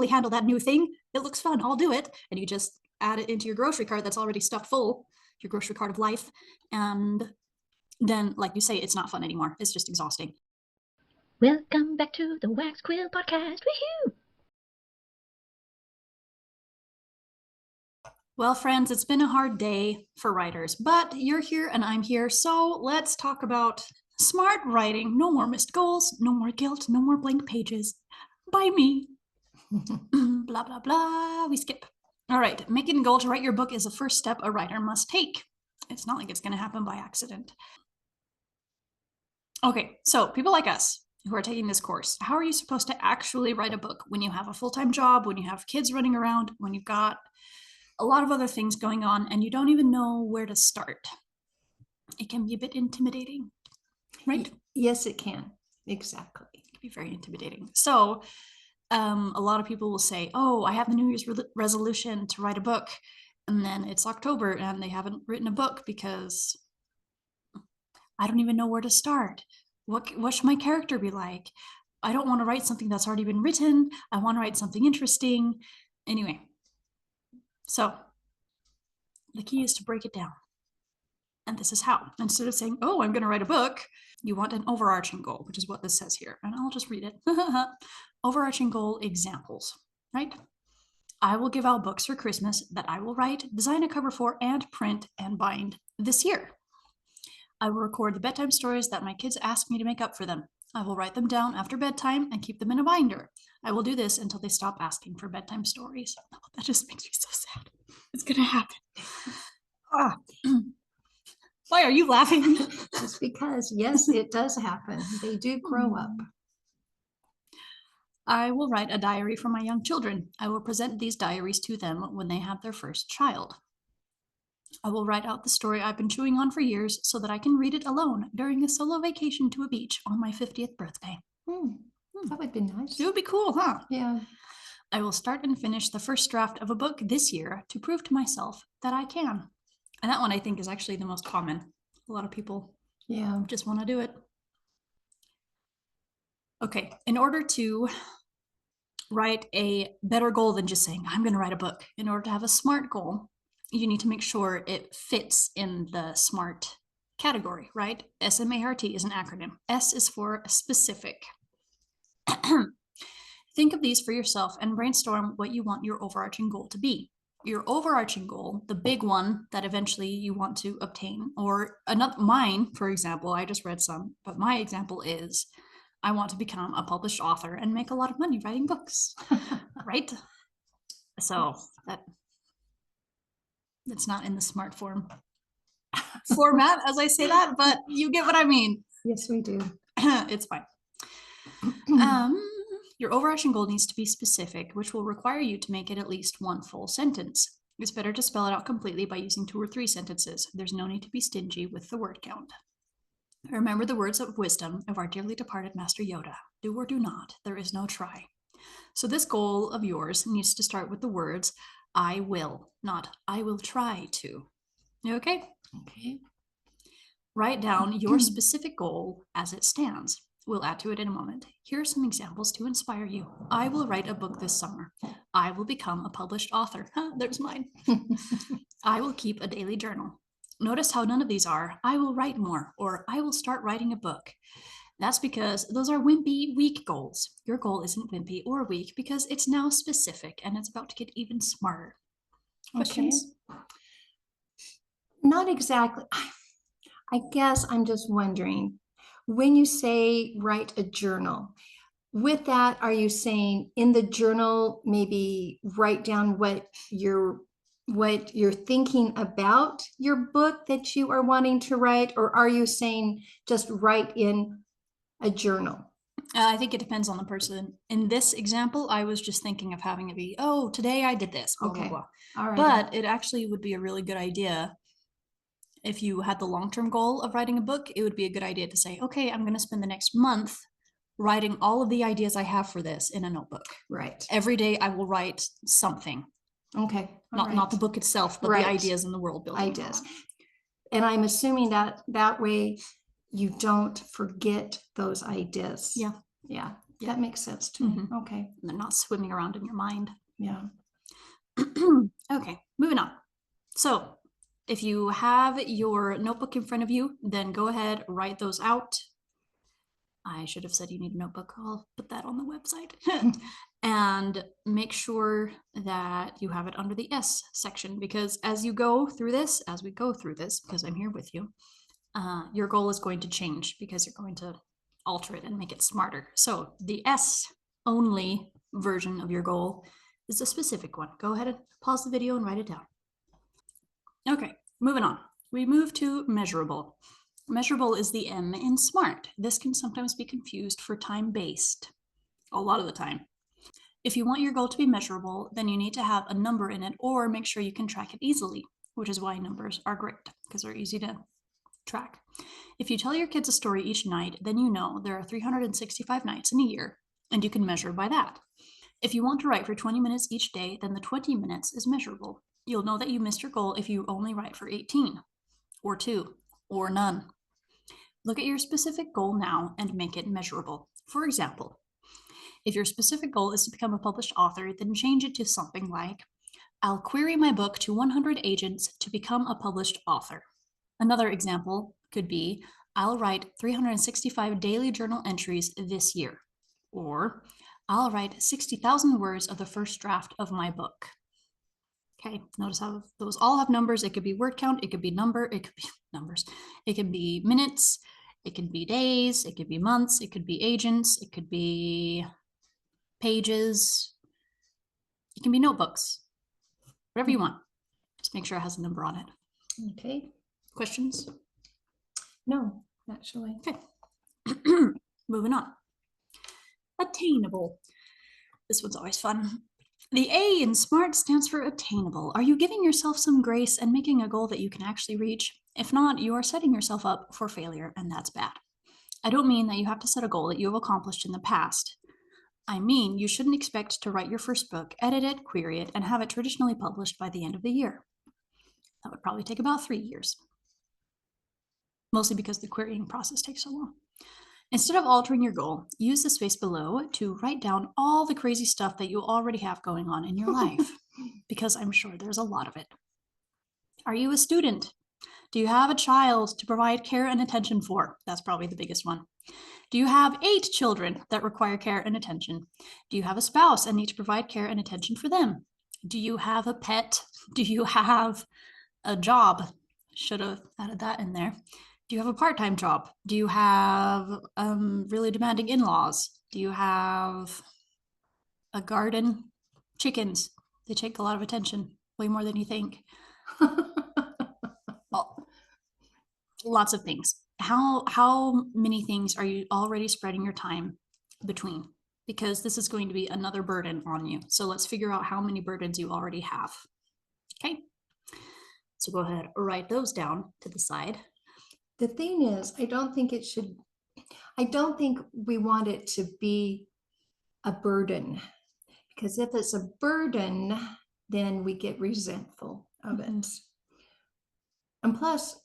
totally handle that new thing. It looks fun. I'll do it. And you just add it into your grocery cart that's already stuffed full, your grocery cart of life. And then, like you say, it's not fun anymore. It's just exhausting. Welcome back to the Wax Quill Podcast. Woohoo! Well, friends, it's been a hard day for writers, but you're here and I'm here. So let's talk about smart writing. No more missed goals, no more guilt, no more blank pages. By me. Blah, blah, blah. We skip. All right. Making a goal to write your book is a first step a writer must take. It's not like it's going to happen by accident. Okay. So people like us who are taking this course, how are you supposed to actually write a book when you have a full-time job, when you have kids running around, when you've got a lot of other things going on and you don't even know where to start? It can be a bit intimidating, right? Yes, it can. Exactly. It can be very intimidating. So a lot of people will say, oh, I have the New Year's resolution to write a book. And then it's October and they haven't written a book because I don't even know where to start. What should my character be like? I don't want to write something that's already been written. I want to write something interesting. Anyway, so the key is to break it down. And this is how. Instead of saying, oh, I'm going to write a book, you want an overarching goal, which is what this says here. And I'll just read it. Overarching goal examples, right? I will give out books for Christmas that I will write, design a cover for, and print and bind this year. I will record the bedtime stories that my kids ask me to make up for them. I will write them down after bedtime and keep them in a binder. I will do this until they stop asking for bedtime stories. Oh, that just makes me so sad. It's going to happen. Ah. Why are you laughing? Just because, yes, it does happen. They do grow up. I will write a diary for my young children. I will present these diaries to them when they have their first child. I will write out the story I've been chewing on for years so that I can read it alone during a solo vacation to a beach on my 50th birthday. That would be nice. It would be cool, huh? Yeah. I will start and finish the first draft of a book this year to prove to myself that I can. And that one I think is actually the most common. A lot of people just want to do it. Okay, in order to write a better goal than just saying, I'm going to write a book, in order to have a SMART goal, you need to make sure it fits in the SMART category, right? SMART is an acronym. S is for specific. Think of these for yourself and brainstorm what you want your overarching goal to be. Your overarching goal, the big one that eventually you want to obtain, or another, mine, for example, I just read some, but my example is I want to become a published author and make a lot of money writing books, right? So that's not in the SMART format as I say that, but you get what I mean. Yes, we do. It's fine. Your overarching goal needs to be specific, which will require you to make it at least one full sentence. It's better to spell it out completely by using 2 or 3 sentences. There's no need to be stingy with the word count. Remember the words of wisdom of our dearly departed Master Yoda. Do or do not. There is no try. So this goal of yours needs to start with the words, I will, not I will try to. Okay? Okay. Write down your specific goal as it stands. We'll add to it in a moment. Here are some examples to inspire you. I will write a book this summer. I will become a published author. There's mine. I will keep a daily journal. Notice how none of these are, I will write more, or I will start writing a book. That's because those are wimpy, weak goals. Your goal isn't wimpy or weak because it's now specific and it's about to get even smarter. Questions? Okay. Not exactly. I guess I'm just wondering, when you say write a journal, with that, are you saying in the journal, maybe write down what you're thinking about your book that you are wanting to write, or are you saying just write in a journal? I think it depends on the person. In this example, I was just thinking of having it be, oh, today I did this, blah, blah, blah. All right. But it actually would be a really good idea if you had the long-term goal of writing a book. It would be a good idea to say, okay, I'm going to spend the next month writing all of the ideas I have for this in a notebook. Right. Every day I will write something. Okay. Not the book itself, but the ideas in the world building. Ideas. And I'm assuming that way you don't forget those ideas. Yeah. Yeah. That makes sense to me. Okay. And they're not swimming around in your mind. Yeah. Okay, moving on. So if you have your notebook in front of you, then go ahead, write those out. I should have said you need a notebook. I'll put that on the website. And make sure that you have it under the S section, because as we go through this, because I'm here with you, your goal is going to change because you're going to alter it and make it smarter. So the S only version of your goal is a specific one. Go ahead and pause the video and write it down. Okay, moving on. We move to measurable. Measurable is the M in SMART. This can sometimes be confused for time-based, a lot of the time. If you want your goal to be measurable, then you need to have a number in it or make sure you can track it easily, which is why numbers are great, because they're easy to track. If you tell your kids a story each night, then you know there are 365 nights in a year, and you can measure by that. If you want to write for 20 minutes each day, then the 20 minutes is measurable. You'll know that you missed your goal if you only write for 18, or 2, or none. Look at your specific goal now and make it measurable. For example, if your specific goal is to become a published author, then change it to something like, I'll query my book to 100 agents to become a published author. Another example could be, I'll write 365 daily journal entries this year. Or, I'll write 60,000 words of the first draft of my book. Okay, notice how those all have numbers. It could be word count, it could be number, it could be numbers. It can be minutes, it can be days, it could be months, it could be agents, it could be pages, it can be notebooks, whatever you want. Just make sure it has a number on it. Okay. Questions? No, actually. Okay. Moving on. Attainable. This one's always fun. The A in SMART stands for attainable. Are you giving yourself some grace and making a goal that you can actually reach? If not, you are setting yourself up for failure, and that's bad. I don't mean that you have to set a goal that you have accomplished in the past. I mean, you shouldn't expect to write your first book, edit it, query it, and have it traditionally published by the end of the year. That would probably take about 3 years. Mostly because the querying process takes so long. Instead of altering your goal, use the space below to write down all the crazy stuff that you already have going on in your life, because I'm sure there's a lot of it. Are you a student? Do you have a child to provide care and attention for? That's probably the biggest one. Do you have 8 children that require care and attention? Do you have a spouse and need to provide care and attention for them? Do you have a pet? Do you have a job? Should have added that in there. Do you have a part-time job? Do you have really demanding in-laws? Do you have a garden? Chickens, they take a lot of attention, way more than you think. Well, lots of things. How many things are you already spreading your time between? Because this is going to be another burden on you. So let's figure out how many burdens you already have. Okay. So go ahead, write those down to the side. The thing is, I don't think we want it to be a burden, because if it's a burden, then we get resentful of it. And plus,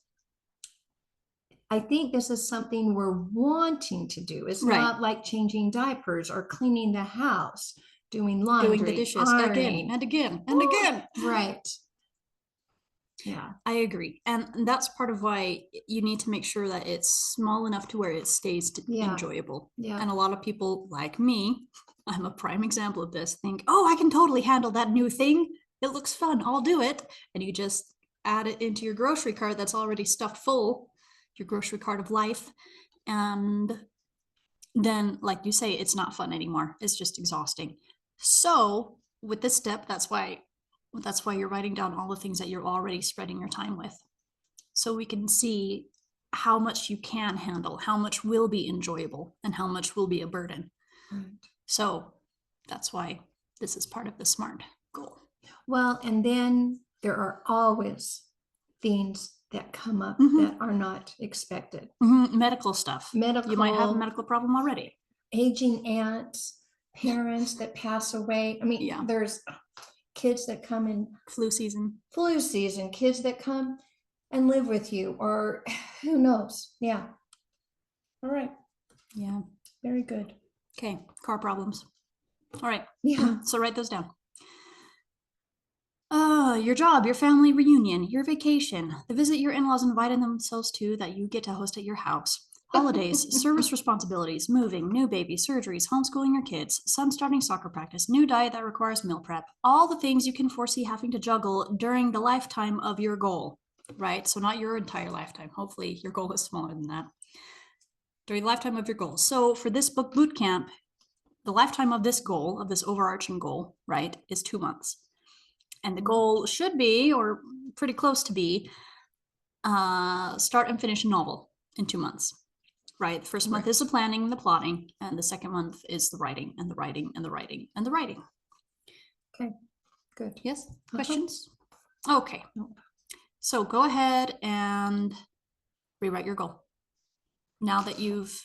I think this is something we're wanting to do. It's not like changing diapers or cleaning the house, doing laundry, doing the dishes ironing. again and again and again. Right. Yeah, I agree. And that's part of why you need to make sure that it's small enough to where it stays enjoyable. Yeah. And a lot of people like me, I'm a prime example of this, think, oh, I can totally handle that new thing. It looks fun. I'll do it. And you just add it into your grocery cart that's already stuffed full, your grocery cart of life. And then, like you say, it's not fun anymore. It's just exhausting. So with this step, that's why you're writing down all the things that you're already spreading your time with. So we can see how much you can handle, how much will be enjoyable, and how much will be a burden. Right. So that's why this is part of the SMART goal. Well, and then there are always things that come up that are not expected. Medical stuff. You might have a medical problem already. Aging aunts, parents that pass away. I mean, there's kids that come in flu season, kids that come and live with you, or who knows. Yeah. All right. Yeah. Very good. Okay, car problems. All right. Yeah. So write those down. Your job, your family reunion, your vacation, the visit your in-laws invited themselves to that you get to host at your house, holidays, service responsibilities, moving, new baby, surgeries, homeschooling your kids, son starting soccer practice, new diet that requires meal prep, all the things you can foresee having to juggle during the lifetime of your goal, right? So not your entire lifetime. Hopefully your goal is smaller than that. During the lifetime of your goal. So for this book boot camp, the lifetime of this goal, of this overarching goal, right, is 2 months. And the goal should be, or pretty close to be, start and finish a novel in 2 months, right? The first month is the planning and the plotting, and the second month is the writing and the writing and the writing and the writing. Okay, good. Yes, questions? Okay, so go ahead and rewrite your goal. Now that you've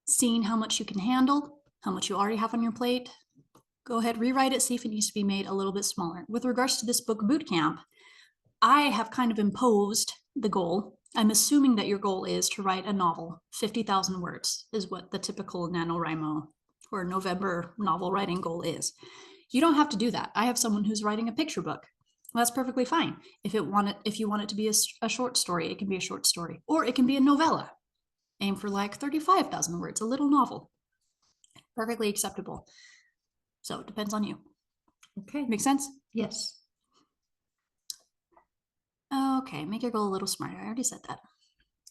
seen how much you can handle, how much you already have on your plate, go ahead, rewrite it, see if it needs to be made a little bit smaller. With regards to this book boot camp, I have kind of imposed the goal. I'm assuming that your goal is to write a novel. 50,000 words is what the typical NaNoWriMo or November novel writing goal is. You don't have to do that. I have someone who's writing a picture book. Well, that's perfectly fine. If you want it to be a short story, it can be a short story, or it can be a novella. Aim for like 35,000 words, a little novel. Perfectly acceptable. So it depends on you. Okay. Make sense? Yes. Okay, make your goal a little smarter. I already said that.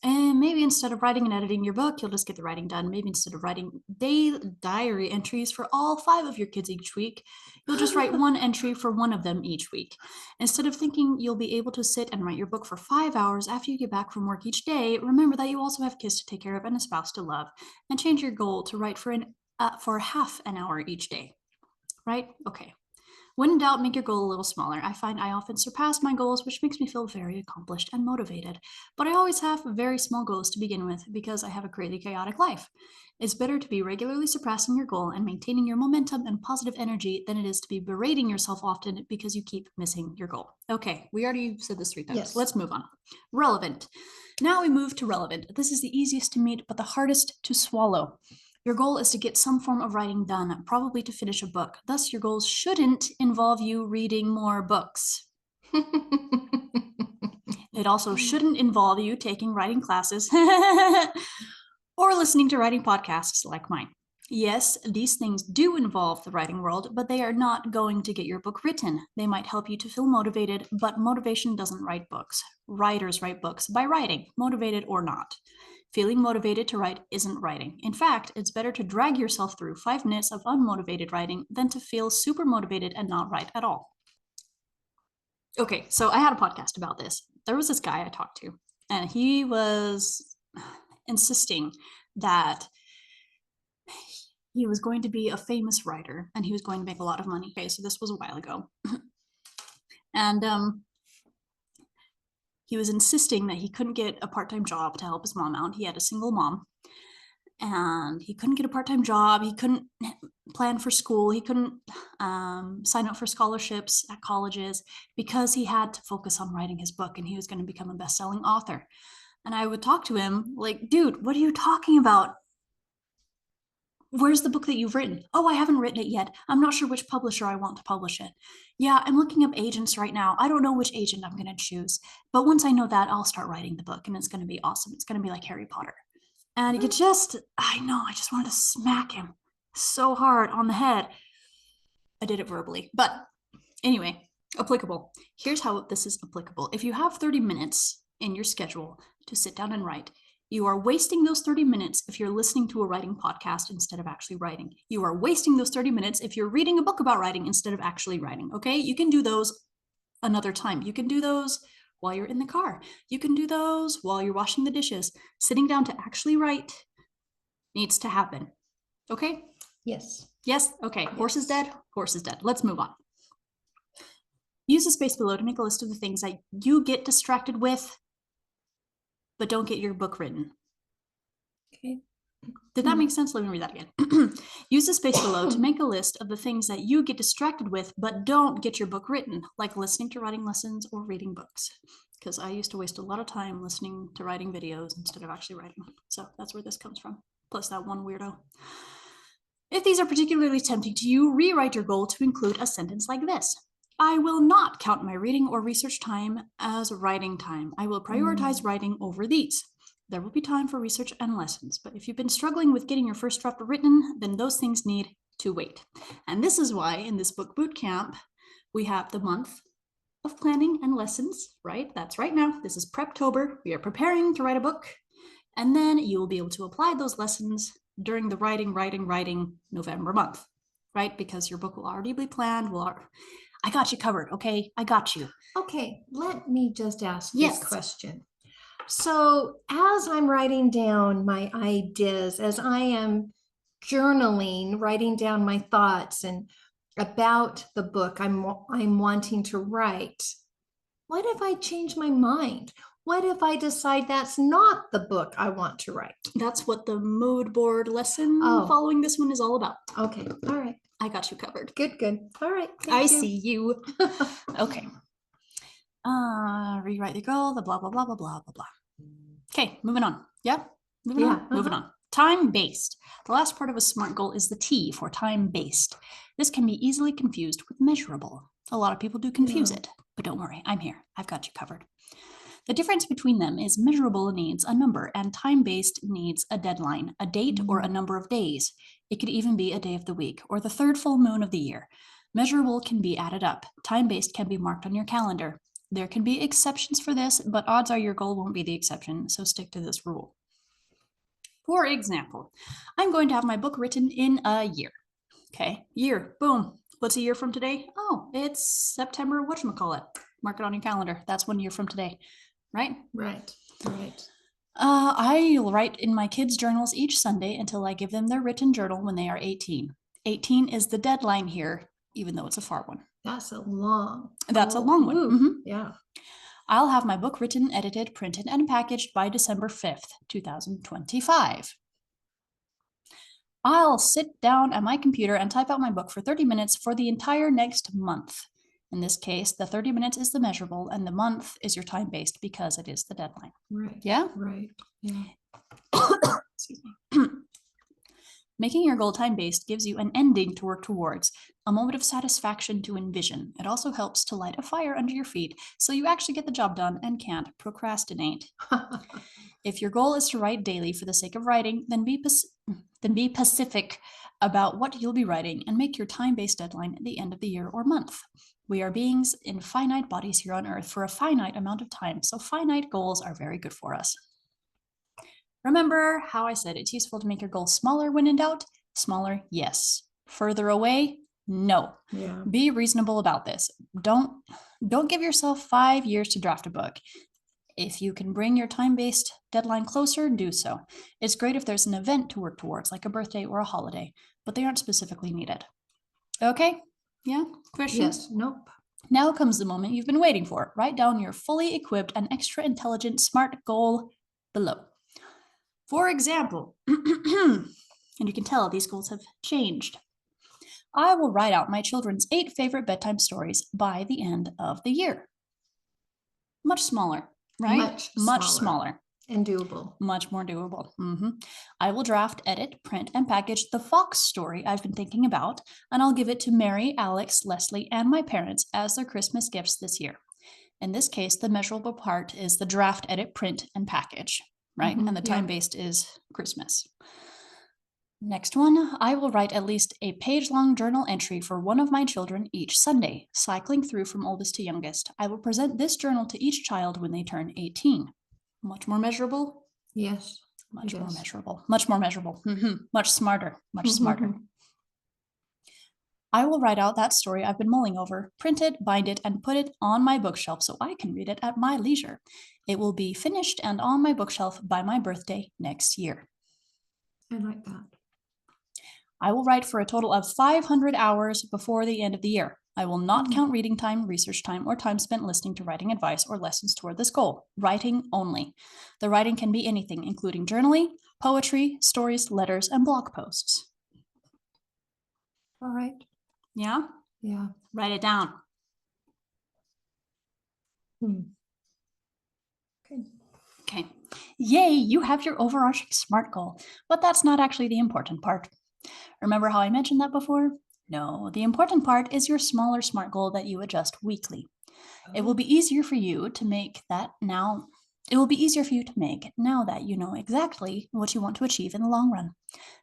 And maybe instead of writing and editing your book, you'll just get the writing done. Maybe instead of writing diary entries for all 5 of your kids each week, you'll just write one entry for one of them each week. Instead of thinking you'll be able to sit and write your book for 5 hours after you get back from work each day, remember that you also have kids to take care of and a spouse to love, and change your goal to write for half an hour each day. Right? Okay. When in doubt, make your goal a little smaller. I find I often surpass my goals, which makes me feel very accomplished and motivated. But I always have very small goals to begin with because I have a crazy chaotic life. It's better to be regularly surpassing your goal and maintaining your momentum and positive energy than it is to be berating yourself often because you keep missing your goal. Okay, we already said this 3 times. Yes. Let's move on. Relevant. Now we move to relevant. This is the easiest to meet, but the hardest to swallow. Your goal is to get some form of writing done, probably to finish a book. Thus, your goals shouldn't involve you reading more books. It also shouldn't involve you taking writing classes or listening to writing podcasts like mine. Yes, these things do involve the writing world, but they are not going to get your book written. They might help you to feel motivated, but motivation doesn't write books. Writers write books by writing, motivated or not. Feeling motivated to write isn't writing. In fact, it's better to drag yourself through 5 minutes of unmotivated writing than to feel super motivated and not write at all. Okay, so I had a podcast about this. There was this guy I talked to, and he was insisting that he was going to be a famous writer and he was going to make a lot of money. Okay, so this was a while ago. And he was insisting that he couldn't get a part-time job to help his mom out. He had a single mom, and he couldn't get a part-time job. He couldn't plan for school. He couldn't sign up for scholarships at colleges because he had to focus on writing his book, and he was going to become a best-selling author. And I would talk to him like, dude, what are you talking about? Where's the book that you've written? Oh, I haven't written it yet. I'm not sure which publisher I want to publish it. Yeah, I'm looking up agents right now. I don't know which agent I'm going to choose. But once I know that, I'll start writing the book, and it's going to be awesome. It's going to be like Harry Potter. And I just wanted to smack him so hard on the head. I did it verbally. But anyway, applicable. Here's how this is applicable. If you have 30 minutes in your schedule to sit down and write, you are wasting those 30 minutes if you're listening to a writing podcast instead of actually writing. You are wasting those 30 minutes if you're reading a book about writing instead of actually writing, okay? You can do those another time. You can do those while you're in the car. You can do those while you're washing the dishes. Sitting down to actually write needs to happen, okay? Yes. Yes? Okay, horse is dead, horse is dead. Let's move on. Use the space below to make a list of the things that you get distracted with but don't get your book written. Okay. Did that make sense? Let me read that again. Use the space below to make a list of the things that you get distracted with, but don't get your book written, like listening to writing lessons or reading books. Because I used to waste a lot of time listening to writing videos instead of actually writing. So that's where this comes from. Plus that one weirdo. If these are particularly tempting to you, rewrite your goal to include a sentence like this. I will not count my reading or research time as writing time. I will prioritize writing over these. There will be time for research and lessons, but if you've been struggling with getting your first draft written, then those things need to wait. And this is why in this book boot camp, we have the month of planning and lessons, right? That's right now. This is Preptober. We are preparing to write a book. And then you will be able to apply those lessons during the writing November month, right? Because your book will already be planned. I got you covered, okay? I got you. Okay, let me just ask Yes. this question. So, as I'm writing down my ideas, as I am journaling, writing down my thoughts and about the book I'm wanting to write, what if I change my mind? What if I decide that's not the book I want to write? That's what the mood board lesson Oh. following this one is all about. Okay, all right. I got you covered. Good, good. All right. I see you. Okay. Rewrite the goal, the blah, blah, blah, blah, blah, blah, blah. Okay, moving on. Yeah, moving on. Moving on. Time-based. The last part of a SMART goal is the T for time-based. This can be easily confused with measurable. A lot of people do confuse it, but don't worry, I'm here. I've got you covered. The difference between them is measurable needs a number and time-based needs a deadline, a date or a number of days. It could even be a day of the week or the third full moon of the year. Measurable can be added up. Time-based can be marked on your calendar. There can be exceptions for this, but odds are your goal won't be the exception, so stick to this rule. For example, I'm going to have my book written in a year. Okay, year, boom. What's a year from today? Oh, it's September, whatchamacallit. Mark it on your calendar. That's 1 year from today, right? Right. I'll write in my kids' journals each Sunday until I give them their written journal when they are 18. 18 is the deadline here, even though it's a far one. That's a long one. Mm-hmm. Yeah. I'll have my book written, edited, printed, and packaged by December 5th, 2025. I'll sit down at my computer and type out my book for 30 minutes for the entire next month. In this case, the 30 minutes is the measurable and the month is your time-based because it is the deadline. Right. Yeah? Right. Yeah. Excuse me. Making your goal time-based gives you an ending to work towards, a moment of satisfaction to envision. It also helps to light a fire under your feet so you actually get the job done and can't procrastinate. If your goal is to write daily for the sake of writing, then be specific about what you'll be writing and make your time-based deadline at the end of the year or month. We are beings in finite bodies here on Earth for a finite amount of time, so finite goals are very good for us. Remember how I said it's useful to make your goals smaller when in doubt? Smaller, yes. Further away? No. Yeah. Be reasonable about this. Don't give yourself 5 years to draft a book. If you can bring your time-based deadline closer, do so. It's great if there's an event to work towards, like a birthday or a holiday, but they aren't specifically needed. Okay? Yeah? Questions? Yes. Nope. Now comes the moment you've been waiting for. Write down your fully equipped and extra intelligent SMART goal below. For example, and you can tell these goals have changed. I will write out my children's 8 favorite bedtime stories by the end of the year. Much smaller, right? Much smaller. And doable. Much more doable. I will draft, edit, print, and package the Fox story I've been thinking about, and I'll give it to Mary, Alex, Leslie, and my parents as their Christmas gifts this year. In this case, the measurable part is the draft, edit, print, and package, right? And the time-based is Christmas. Next one, I will write at least a page-long journal entry for one of my children each Sunday, cycling through from oldest to youngest. I will present this journal to each child when they turn 18. Much more measurable? Yes. Much more measurable. Much more measurable. Much smarter. Much smarter. I will write out that story I've been mulling over, print it, bind it, and put it on my bookshelf so I can read it at my leisure. It will be finished and on my bookshelf by my birthday next year. I like that. I will write for a total of 500 hours before the end of the year. I will not count reading time, research time, or time spent listening to writing advice or lessons toward this goal. Writing only. The writing can be anything, including journaling, poetry, stories, letters, and blog posts. All right. Yeah? Yeah. Write it down. Okay. Yay, you have your overarching SMART goal. But that's not actually the important part. Remember how I mentioned that before? No, the important part is your smaller SMART goal that you adjust weekly. It will be easier for you to make that now. It will be easier for you to make now that you know exactly what you want to achieve in the long run.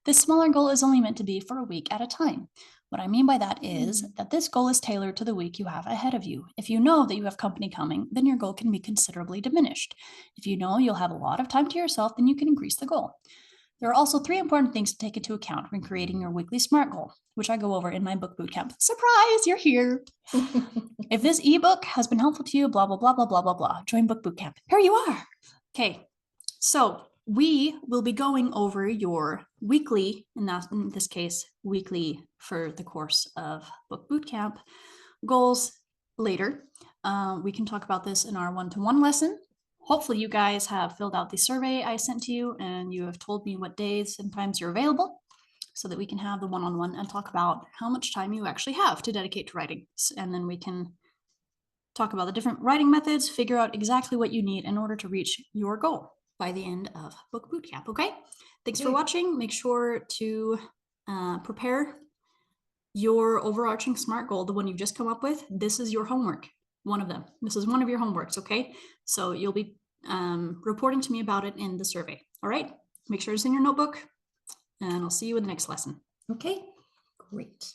This smaller goal is only meant to be for a week at a time. What I mean by that is that this goal is tailored to the week you have ahead of you. If you know that you have company coming, then your goal can be considerably diminished. If you know you'll have a lot of time to yourself, then you can increase the goal. There are also 3 important things to take into account when creating your weekly SMART goal, which I go over in my book bootcamp. Surprise, you're here. If this ebook has been helpful to you, blah, blah, blah, blah, blah, blah, blah, join Book Bootcamp. Here you are. Okay, so we will be going over your weekly, and in this case, weekly for the course of Book Bootcamp goals later. We can talk about this in our one-to-one lesson. Hopefully you guys have filled out the survey I sent to you and you have told me what days and times you're available so that we can have the one-on-one and talk about how much time you actually have to dedicate to writing. And then we can talk about the different writing methods, figure out exactly what you need in order to reach your goal by the end of Book Bootcamp, okay? Thanks for watching. Make sure to prepare your overarching SMART goal, the one you've just come up with. This is your homework, one of them. This is one of your homeworks, okay? So you'll be reporting to me about it in the survey, all right? Make sure it's in your notebook, and I'll see you in the next lesson. Okay, great.